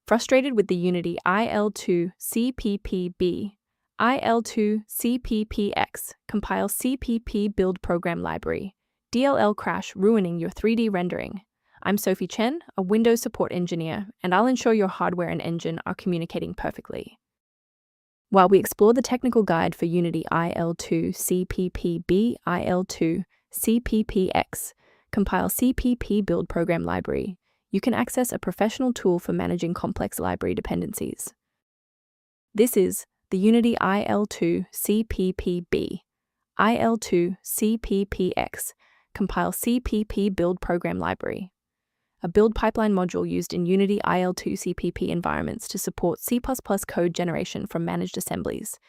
Frustrated with the Unity IL2CPP IL2CPPX compile CPP build program library DLL crash ruining your 3D rendering? I'm Sophie Chen, a Windows support engineer, and I'll ensure your hardware and engine are communicating perfectly. While we explore the technical guide for Unity IL2CPP IL2CPPX compile CPP build program library, you can access a professional tool for managing complex library dependencies. This is the Unity IL2CPP IL2CPPX compile CPP build program library, a build pipeline module used in Unity IL2CPP environments to support C++ code generation from managed assemblies.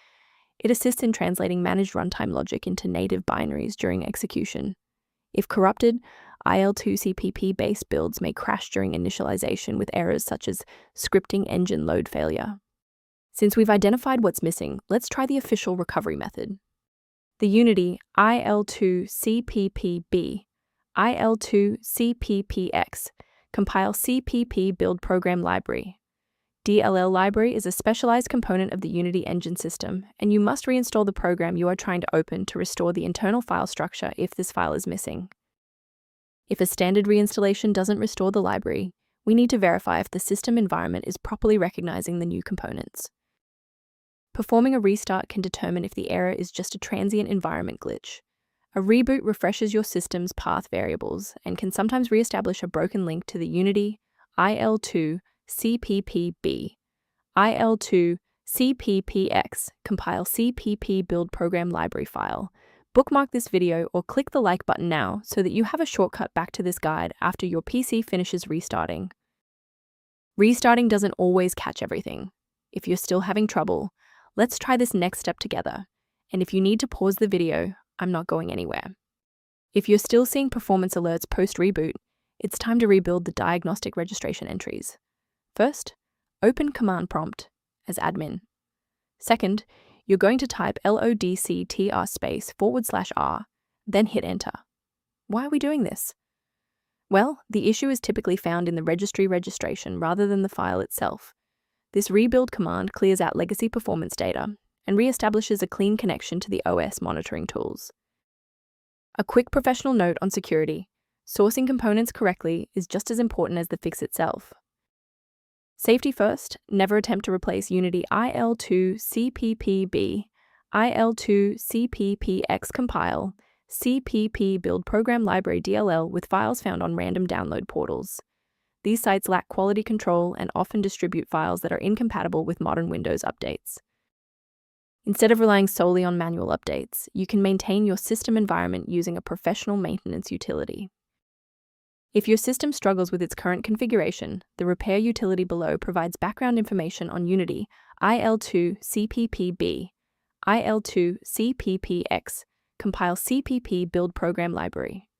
It assists in translating managed runtime logic into native binaries during execution. If corrupted, IL2CPP-based builds may crash during initialization with errors such as scripting engine load failure. Since we've identified what's missing, let's try the official recovery method. The Unity IL2CPP IL2CPPX compile CPP build program library. DLL library is a specialized component of the Unity engine system, and you must reinstall the program you are trying to open to restore the internal file structure if this file is missing. If a standard reinstallation doesn't restore the library, we need to verify if the system environment is properly recognizing the new components. Performing a restart can determine if the error is just a transient environment glitch. A reboot refreshes your system's path variables and can sometimes reestablish a broken link to the Unity IL2CPP IL2CPPX compile CPP build program library file. Bookmark this video or click the like button now so that you have a shortcut back to this guide after your PC finishes restarting. Restarting doesn't always catch everything. If you're still having trouble, let's try this next step together. And if you need to pause the video, I'm not going anywhere. If you're still seeing performance alerts post-reboot, it's time to rebuild the diagnostic registration entries. First, open Command Prompt as admin. Second, you're going to type lodctr//r, then hit enter. Why are we doing this? Well, the issue is typically found in the registry registration rather than the file itself. This rebuild command clears out legacy performance data and reestablishes a clean connection to the OS monitoring tools. A quick professional note on security: sourcing components correctly is just as important as the fix itself. Safety first, never attempt to replace Unity IL2CPP IL2CPPX compile CPP build program library DLL with files found on random download portals. These sites lack quality control and often distribute files that are incompatible with modern Windows updates. Instead of relying solely on manual updates, you can maintain your system environment using a professional maintenance utility. If your system struggles with its current configuration, the repair utility below provides background information on Unity IL2CPP IL2CPPX compile CPP build program library.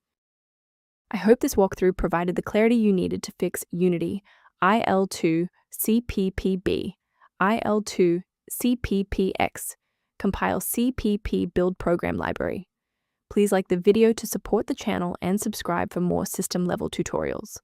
I hope this walkthrough provided the clarity you needed to fix Unity IL2CPP IL2CPPX compile CPP build program library. Please like the video to support the channel and subscribe for more system-level tutorials.